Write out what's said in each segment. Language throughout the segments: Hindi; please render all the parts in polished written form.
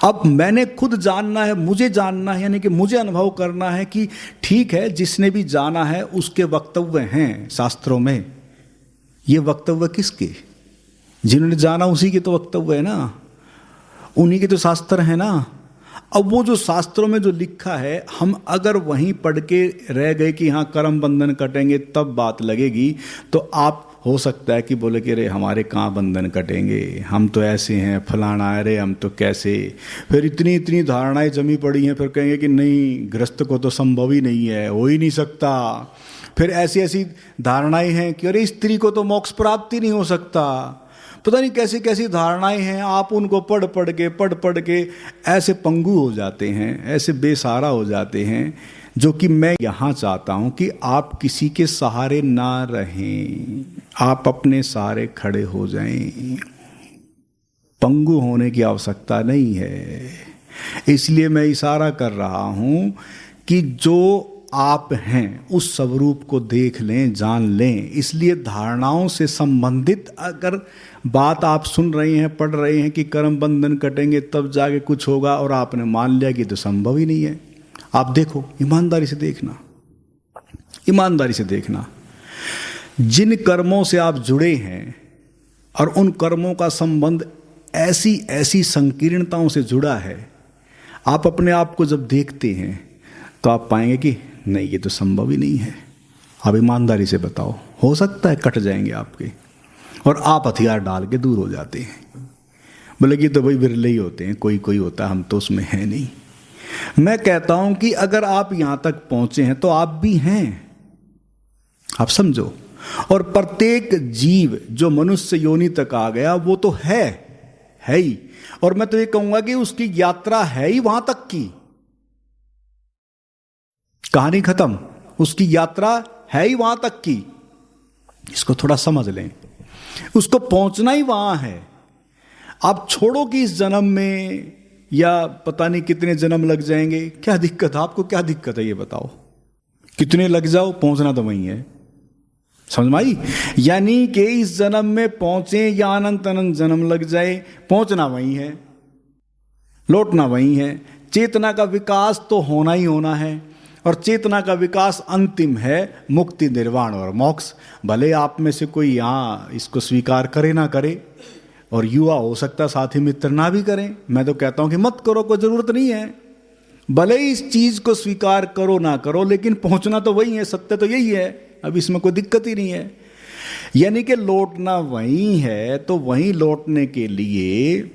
अब मैंने खुद जानना है, मुझे जानना है, यानी कि मुझे अनुभव करना है कि ठीक है, जिसने भी जाना है उसके वक्तव्य हैं शास्त्रों में। ये वक्तव्य किसके? जिन्होंने जाना उसी के तो वक्तव्य है ना, उन्हीं के तो शास्त्र है ना। अब वो जो शास्त्रों में जो लिखा है, हम अगर वहीं पढ़ के रह गए कि हाँ कर्म बंधन कटेंगे तब बात लगेगी, तो आप हो सकता है कि बोले कि अरे हमारे कहाँ बंधन कटेंगे, हम तो ऐसे हैं, फलाना, अरे हम तो कैसे। फिर इतनी इतनी धारणाएं जमी पड़ी हैं, फिर कहेंगे कि नहीं गृहस्थ को तो संभव ही नहीं है, हो ही नहीं सकता। फिर ऐसी ऐसी धारणाएं हैं कि अरे स्त्री को तो मोक्ष प्राप्ति नहीं हो सकता। पता नहीं कैसी कैसी धारणाएं हैं, आप उनको पढ़ पढ़ के ऐसे पंगु हो जाते हैं, ऐसे बेसहारा हो जाते हैं। जो कि मैं यहाँ चाहता हूँ कि आप किसी के सहारे ना रहें, आप अपने सहारे खड़े हो जाएं। पंगु होने की आवश्यकता नहीं है। इसलिए मैं इशारा कर रहा हूँ कि जो आप हैं उस स्वरूप को देख लें, जान लें। इसलिए धारणाओं से संबंधित अगर बात आप सुन रहे हैं, पढ़ रहे हैं कि कर्म बंधन कटेंगे तब जाके कुछ होगा, और आपने मान लिया कि तो संभव ही नहीं है। आप देखो, ईमानदारी से देखना, ईमानदारी से देखना, जिन कर्मों से आप जुड़े हैं और उन कर्मों का संबंध ऐसी ऐसी संकीर्णताओं से जुड़ा है, आप अपने आप को जब देखते हैं तो आप पाएंगे कि नहीं ये तो संभव ही नहीं है। आप ईमानदारी से बताओ, हो सकता है कट जाएंगे आपके, और आप हथियार डाल के दूर हो जाते हैं। बोले कि तो भाई बिरले ही होते हैं, कोई कोई होता है, हम तो उसमें हैं नहीं। मैं कहता हूं कि अगर आप यहां तक पहुंचे हैं तो आप भी हैं, आप समझो। और प्रत्येक जीव जो मनुष्य योनि तक आ गया वो तो है ही। और मैं तो ये कहूंगा कि उसकी यात्रा है ही वहां तक की, कहानी खत्म, उसकी यात्रा है ही वहां तक की। इसको थोड़ा समझ लें, उसको पहुंचना ही वहां है। आप छोड़ो कि इस जन्म में या पता नहीं कितने जन्म लग जाएंगे, क्या दिक्कत है आपको? क्या दिक्कत है ये बताओ? कितने लग जाओ, पहुंचना तो वही है। समझ में आई? यानी कि इस जन्म में पहुंचे या अनंत अनंत जन्म लग जाए, पहुंचना वही है, लौटना वही है। चेतना का विकास तो होना ही होना है, और चेतना का विकास अंतिम है मुक्ति, निर्वाण और मोक्ष। भले आप में से कोई यहाँ इसको स्वीकार करे ना करे, और युवा हो सकता साथी मित्र ना भी करें। मैं तो कहता हूं कि मत करो, कोई जरूरत नहीं है। भले ही इस चीज को स्वीकार करो ना करो, लेकिन पहुंचना तो वही है, सत्य तो यही है। अब इसमें कोई दिक्कत ही नहीं है। यानी कि लौटना वही है, तो वहीं लौटने के लिए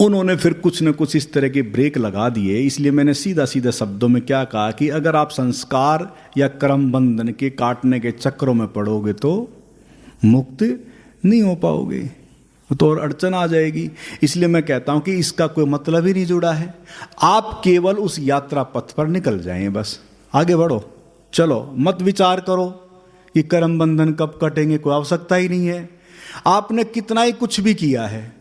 उन्होंने फिर कुछ न कुछ इस तरह के ब्रेक लगा दिए। इसलिए मैंने सीधा सीधा शब्दों में क्या कहा कि अगर आप संस्कार या कर्म बंधन के काटने के चक्रों में पड़ोगे तो मुक्त नहीं हो पाओगे, तो और अड़चन आ जाएगी। इसलिए मैं कहता हूं कि इसका कोई मतलब ही नहीं जुड़ा है। आप केवल उस यात्रा पथ पर निकल जाएं, बस आगे बढ़ो, चलो, मत विचार करो कि कर्म बंधन कब कटेंगे, कोई आवश्यकता ही नहीं है। आपने कितना ही कुछ भी किया है,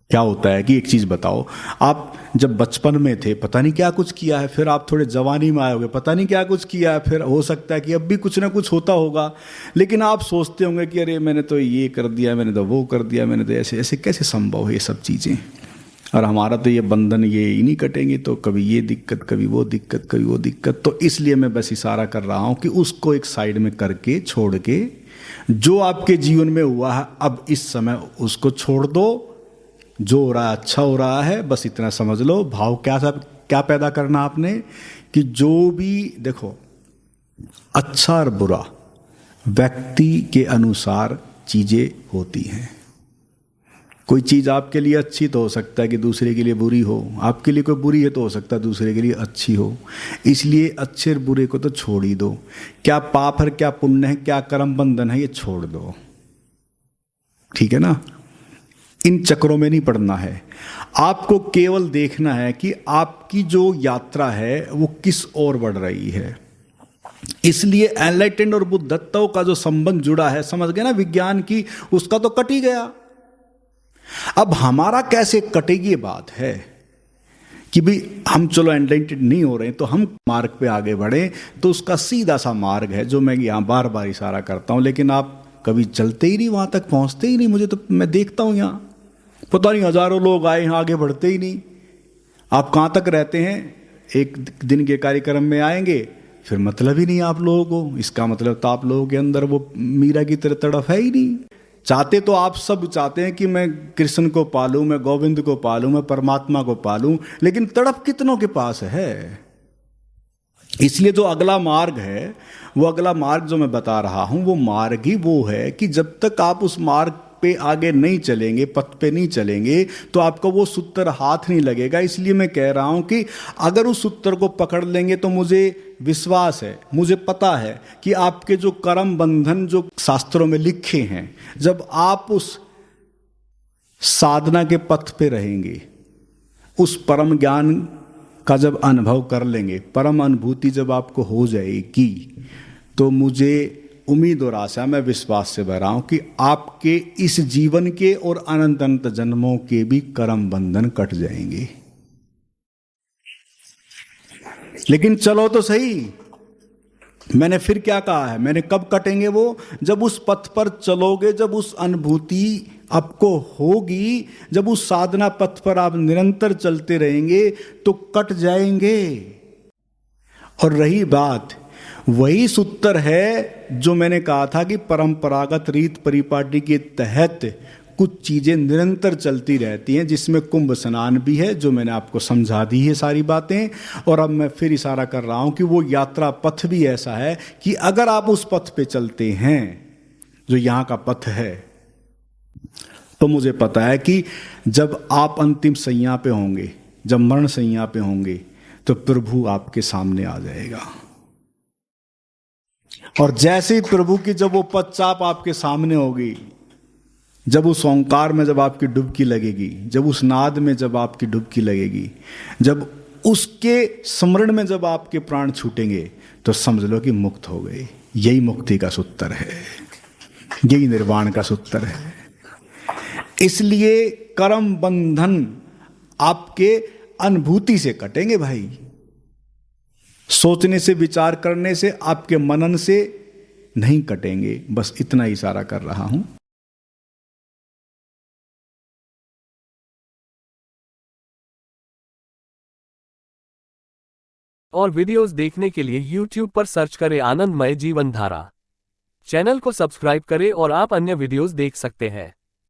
क्या होता है कि एक चीज बताओ, आप जब बचपन में थे पता नहीं क्या कुछ किया है, फिर आप थोड़े जवानी में आए होगे, पता नहीं क्या कुछ किया है, फिर हो सकता है कि अब भी कुछ ना कुछ होता होगा, लेकिन आप सोचते होंगे कि अरे मैंने तो ये कर दिया, मैंने तो वो कर दिया, मैंने तो ऐसे ऐसे कैसे संभव है ये सब चीज़ें, और हमारा तो ये बंधन ये ही नहीं कटेंगे, तो कभी ये दिक्कत, कभी वो दिक्कत, कभी वो दिक्कत। तो इसलिए मैं बस इशारा कर रहा हूँ कि उसको एक साइड में करके, छोड़ के, जो आपके जीवन में हुआ है अब इस समय उसको छोड़ दो। जो हो रहा है अच्छा हो रहा है, बस इतना समझ लो। भाव क्या पैदा करना आपने कि जो भी देखो, अच्छा और बुरा व्यक्ति के अनुसार चीजें होती हैं। कोई चीज आपके लिए अच्छी तो हो सकता है कि दूसरे के लिए बुरी हो, आपके लिए कोई बुरी है तो हो सकता है दूसरे के लिए अच्छी हो। इसलिए अच्छे और बुरे को तो छोड़ ही दो। क्या पाप है, क्या पुण्य है, क्या कर्म बंधन है, ये छोड़ दो, ठीक है ना? इन चक्रों में नहीं पड़ना है। आपको केवल देखना है कि आपकी जो यात्रा है वो किस ओर बढ़ रही है। इसलिए एनलाइटेंड और बुद्धत्व का जो संबंध जुड़ा है, समझ गए ना, विज्ञान की, उसका तो कट ही गया। अब हमारा कैसे कटेगी ये बात है कि भी हम चलो एनलाइटेंड नहीं हो रहे तो हम मार्ग पे आगे बढ़े, तो उसका सीधा सा मार्ग है जो मैं यहां बार बार इशारा करता हूं, लेकिन आप कभी चलते ही नहीं, वहां तक पहुंचते ही नहीं। मुझे तो, मैं देखता हूं यहां पता नहीं हजारों लोग आए हैं, आगे बढ़ते ही नहीं। आप कहाँ तक रहते हैं? एक दिन के कार्यक्रम में आएंगे, फिर मतलब ही नहीं आप लोगों को। इसका मतलब तो आप लोगों के अंदर वो मीरा की तरह तड़फ है ही नहीं। चाहते तो आप सब चाहते हैं कि मैं कृष्ण को पालूं, मैं गोविंद को पालूं, मैं परमात्मा को पालूं, लेकिन तड़प कितनों के पास है? इसलिए जो अगला मार्ग है, वो अगला मार्ग जो मैं बता रहा हूं, वो मार्ग ही वो है कि जब तक आप उस मार्ग पे आगे नहीं चलेंगे, पथ पे नहीं चलेंगे, तो आपको वो सूत्र हाथ नहीं लगेगा। इसलिए मैं कह रहा हूं कि अगर उस सूत्र को पकड़ लेंगे तो मुझे विश्वास है, मुझे पता है कि आपके जो कर्म बंधन जो शास्त्रों में लिखे हैं, जब आप उस साधना के पथ पे रहेंगे, उस परम ज्ञान का जब अनुभव कर लेंगे, परम अनुभूति जब आपको हो जाएगी, तो मुझे उम्मीद और आशा, मैं विश्वास से भर रहा हूं कि आपके इस जीवन के और अनंत अनंत जन्मों के भी कर्म बंधन कट जाएंगे। लेकिन चलो तो सही, मैंने फिर क्या कहा है, मैंने कब कटेंगे वो? जब उस पथ पर चलोगे, जब उस अनुभूति आपको होगी, जब उस साधना पथ पर आप निरंतर चलते रहेंगे तो कट जाएंगे। और रही बात, वही सूत्र है जो मैंने कहा था कि परंपरागत रीत परिपाटी के तहत कुछ चीजें निरंतर चलती रहती हैं, जिसमें कुंभ स्नान भी है, जो मैंने आपको समझा दी है सारी बातें। और अब मैं फिर इशारा कर रहा हूं कि वो यात्रा पथ भी ऐसा है कि अगर आप उस पथ पे चलते हैं जो यहां का पथ है, तो मुझे पता है कि जब आप अंतिम सैया पे होंगे, जब मरण सैया पे होंगे, तो प्रभु आपके सामने आ जाएगा। और जैसे ही प्रभु की जब वो पदचाप आपके सामने होगी, जब उस ओंकार में जब आपकी डुबकी लगेगी, जब उस नाद में जब आपकी डुबकी लगेगी, जब उसके स्मरण में जब आपके प्राण छूटेंगे, तो समझ लो कि मुक्त हो गए। यही मुक्ति का सूत्र है, यही निर्वाण का सूत्र है। इसलिए कर्म बंधन आपके अनुभूति से कटेंगे भाई, सोचने से, विचार करने से, आपके मनन से नहीं कटेंगे। बस इतना इशारा कर रहा हूं। और वीडियोस देखने के लिए YouTube पर सर्च करें आनंदमय जीवन धारा। चैनल को सब्सक्राइब करें और आप अन्य वीडियोस देख सकते हैं।